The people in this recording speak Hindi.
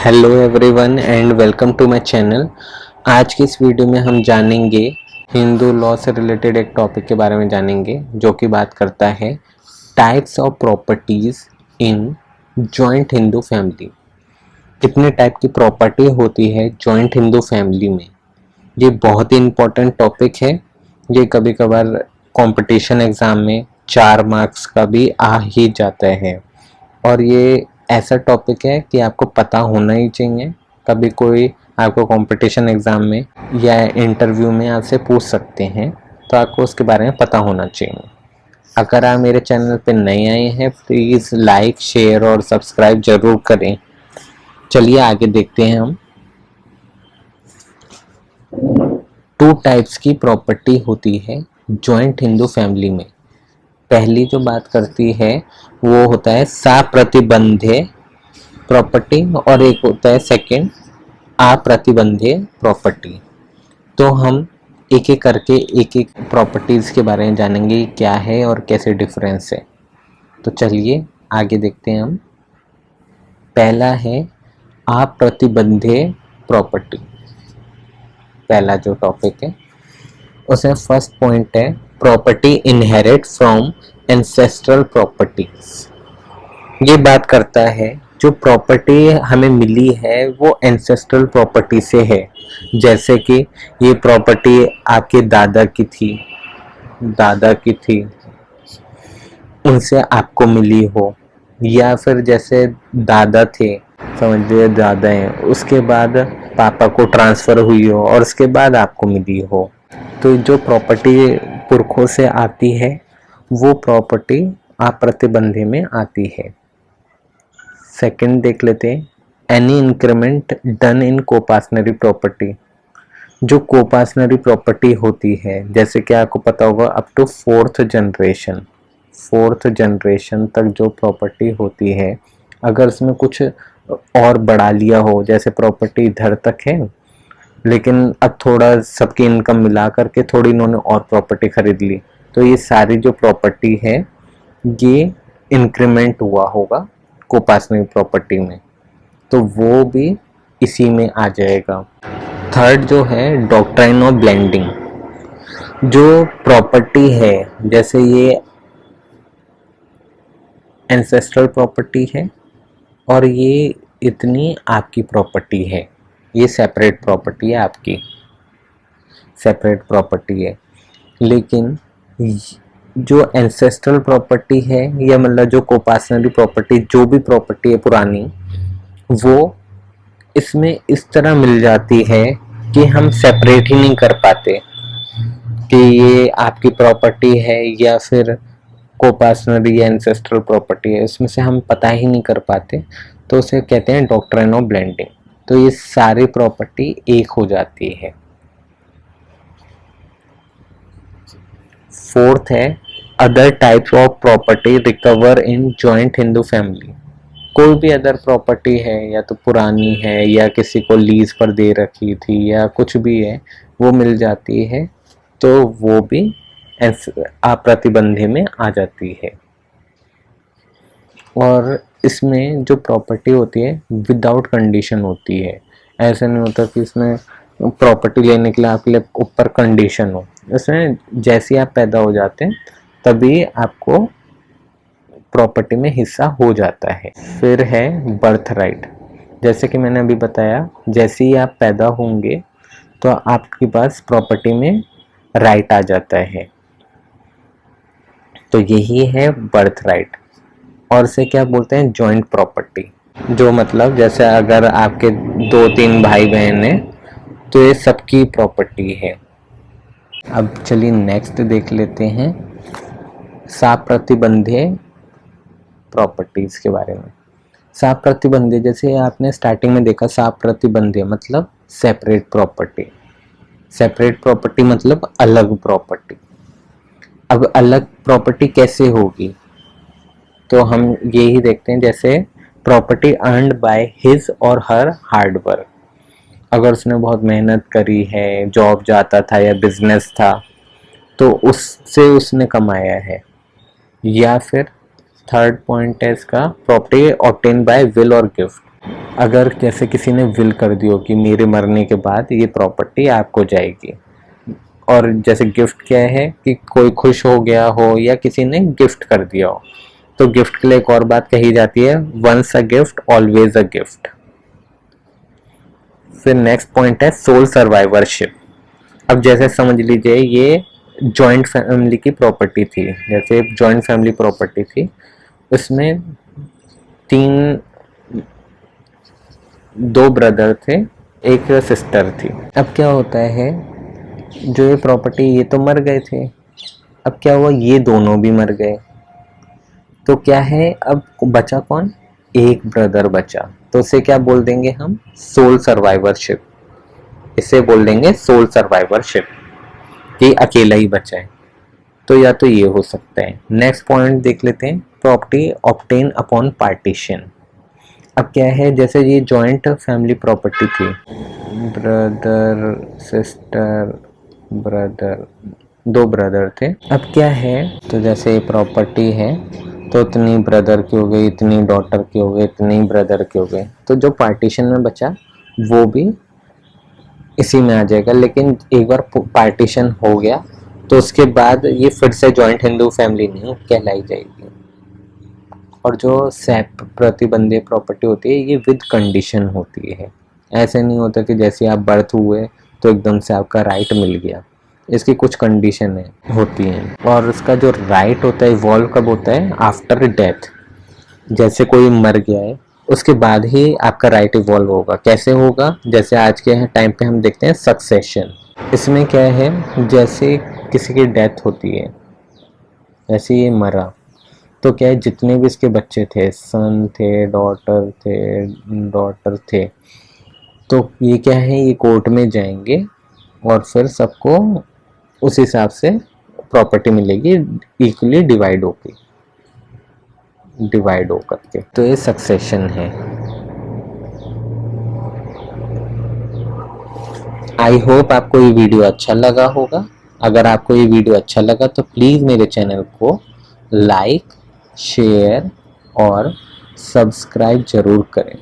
Hello everyone and welcome to my channel. आज की इस वीडियो में हम जानेंगे हिंदू लॉ से रिलेटेड एक टॉपिक के बारे में जानेंगे जो कि बात करता है types of properties in joint Hindu family. कितने टाइप की प्रॉपर्टी होती है जॉइंट हिंदू फैमिली में। ये बहुत ही इम्पोर्टेंट टॉपिक है। ये कभी कभार कंपटीशन एग्ज़ाम में 4 मार्क्स का भी आ ही जाता है और ये ऐसा टॉपिक है कि आपको पता होना ही चाहिए। कभी कोई आपको कंपटीशन एग्ज़ाम में या इंटरव्यू में आपसे पूछ सकते हैं तो आपको उसके बारे में पता होना चाहिए। अगर आप मेरे चैनल पे नए आए हैं प्लीज़ लाइक शेयर और सब्सक्राइब ज़रूर करें। चलिए आगे देखते हैं हम। 2 टाइप्स की प्रॉपर्टी होती है जॉइंट हिंदू फैमिली में। पहली जो बात करती है वो होता है साप्रतिबंध्य प्रॉपर्टी और एक होता है सेकंड अप्रतिबंध्य प्रॉपर्टी। तो हम एक एक करके एक एक प्रॉपर्टीज़ के बारे में जानेंगे क्या है और कैसे डिफरेंस है। तो चलिए आगे देखते हैं हम। पहला है अप्रतिबंध्य प्रॉपर्टी। पहला जो टॉपिक है उसमें फर्स्ट पॉइंट है property inherit from ancestral properties. ये बात करता है जो प्रॉपर्टी हमें मिली है वो एंसेस्ट्रल प्रॉपर्टी से है। जैसे कि ये प्रॉपर्टी आपके दादा की थी उनसे आपको मिली हो, या फिर जैसे दादा थे, समझिए दादा हैं, उसके बाद पापा को ट्रांसफ़र हुई हो और उसके बाद आपको मिली हो। तो जो प्रॉपर्टी पुरखों से आती है वो प्रॉपर्टी अप्रतिबंध्य में आती है। सेकंड देख लेते हैं any increment done in coparcenary property. जो कोपासनरी प्रॉपर्टी होती है जैसे कि आपको पता होगा अप टू फोर्थ जनरेशन तक जो प्रॉपर्टी होती है, अगर उसमें कुछ और बढ़ा लिया हो, जैसे प्रॉपर्टी इधर तक है लेकिन अब थोड़ा सबकी इनकम मिला करके थोड़ी इन्होंने और प्रॉपर्टी खरीद ली, तो ये सारी जो प्रॉपर्टी है ये इंक्रीमेंट हुआ होगा कोपासनरी प्रॉपर्टी में, तो वो भी इसी में आ जाएगा। थर्ड जो है डॉक्ट्राइन ऑफ ब्लेंडिंग। जो प्रॉपर्टी है जैसे ये एंसेस्ट्रल प्रॉपर्टी है और ये इतनी आपकी प्रॉपर्टी है, ये सेपरेट प्रॉपर्टी है, आपकी सेपरेट प्रॉपर्टी है। लेकिन जो एंसेस्ट्रल प्रॉपर्टी है या मतलब जो कोपासनरी प्रॉपर्टी, जो भी प्रॉपर्टी है पुरानी, वो इसमें इस तरह मिल जाती है कि हम सेपरेट ही नहीं कर पाते कि ये आपकी प्रॉपर्टी है या फिर कोपासनरी या एंसेस्ट्रल प्रॉपर्टी है, इसमें से हम पता ही नहीं कर पाते। तो उसे कहते हैं डॉक्ट्राइन ऑफ ब्लेंडिंग। तो ये सारी प्रॉपर्टी एक हो जाती है। फोर्थ है other types of property recover in joint Hindu family. कोई भी अदर प्रॉपर्टी है या तो पुरानी है या किसी को लीज पर दे रखी थी या कुछ भी है, वो मिल जाती है तो वो भी अप्रतिबंध्य में आ जाती है। और इसमें जो प्रॉपर्टी होती है विदाउट कंडीशन होती है। ऐसा नहीं होता कि इसमें प्रॉपर्टी लेने के लिए आपके लिए ऊपर कंडीशन हो। इसमें जैसे आप पैदा हो जाते हैं तभी आपको प्रॉपर्टी में हिस्सा हो जाता है। फिर है बर्थ राइट। जैसे कि मैंने अभी बताया, जैसे ही आप पैदा होंगे तो आपके पास प्रॉपर्टी में राइट आ जाता है, तो यही है बर्थ राइट। और इसे क्या बोलते हैं, जॉइंट प्रॉपर्टी। जो मतलब जैसे अगर आपके 2-3 भाई बहन हैं तो ये सबकी प्रॉपर्टी है। अब चलिए नेक्स्ट देख लेते हैं साप्रतिबंध्य प्रॉपर्टीज के बारे में। साप्रतिबंध्य जैसे आपने स्टार्टिंग में देखा, साप्रतिबंध्य मतलब सेपरेट प्रॉपर्टी। सेपरेट प्रॉपर्टी मतलब अलग प्रॉपर्टी। अब अलग प्रॉपर्टी कैसे होगी तो हम यही देखते हैं, जैसे प्रॉपर्टी अर्नड बाय हिज और हर हार्ड वर्क। अगर उसने बहुत मेहनत करी है, जॉब जाता था या बिजनेस था तो उससे उसने कमाया है। या फिर थर्ड पॉइंट है इसका प्रॉपर्टी ऑब्टेन बाय विल और गिफ्ट। अगर जैसे किसी ने विल कर दियो कि मेरे मरने के बाद ये प्रॉपर्टी आपको जाएगी, और जैसे गिफ्ट क्या है कि कोई खुश हो गया हो या किसी ने गिफ्ट कर दिया हो, तो गिफ्ट के लिए एक और बात कही जाती है, once a gift always a gift. फिर नेक्स्ट पॉइंट है सोल सर्वाइवरशिप। अब जैसे समझ लीजिए ये जॉइंट फैमिली की प्रॉपर्टी थी, जैसे जॉइंट फैमिली प्रॉपर्टी थी, उसमें तीन, दो ब्रदर थे, एक सिस्टर थी। अब क्या होता है, जो ये प्रॉपर्टी, ये तो मर गए थे, अब क्या हुआ, ये दोनों भी मर गए, तो क्या है, अब बचा कौन, एक ब्रदर बचा, तो उसे क्या बोल देंगे हम, सोल सर्वाइवरशिप। इसे बोल देंगे सोल सर्वाइवरशिप, कि अकेला ही बचा है। तो या तो ये हो सकता है। नेक्स्ट पॉइंट देख लेते हैं, प्रॉपर्टी ऑब्टेन अपॉन पार्टीशन। अब क्या है, जैसे ये जॉइंट फैमिली प्रॉपर्टी थी, ब्रदर सिस्टर ब्रदर, दो ब्रदर थे। अब क्या है, तो जैसे प्रॉपर्टी है तो इतनी ब्रदर की हो गई, इतनी डॉटर की हो गई, इतनी ब्रदर की हो गई, तो जो पार्टीशन में बचा वो भी इसी में आ जाएगा। लेकिन एक बार पार्टीशन हो गया तो उसके बाद ये फिर से जॉइंट हिंदू फैमिली नहीं कहलाई जाएगी। और जो सेप प्रतिबंधित प्रॉपर्टी होती है ये विद कंडीशन होती है। ऐसे नहीं होता कि जैसे आप बर्थ हुए तो एकदम से आपका राइट मिल गया, इसकी कुछ कंडीशन होती हैं। और उसका जो राइट होता है इवॉल्व कब होता है, आफ्टर डेथ। जैसे कोई मर गया है उसके बाद ही आपका राइट इवॉल्व होगा। कैसे होगा, जैसे आज के टाइम पे हम देखते हैं सक्सेशन। इसमें क्या है, जैसे किसी की डेथ होती है, जैसे ये मरा, तो क्या है, जितने भी इसके बच्चे थे, सन थे, डॉटर थे, तो ये क्या है, ये कोर्ट में जाएंगे और फिर सबको उस हिसाब से प्रॉपर्टी मिलेगी, इक्वली डिवाइड हो करके। तो ये सक्सेशन है। आई होप आपको ये वीडियो अच्छा लगा होगा। अगर आपको ये वीडियो अच्छा लगा तो प्लीज़ मेरे चैनल को लाइक, शेयर और सब्सक्राइब जरूर करें।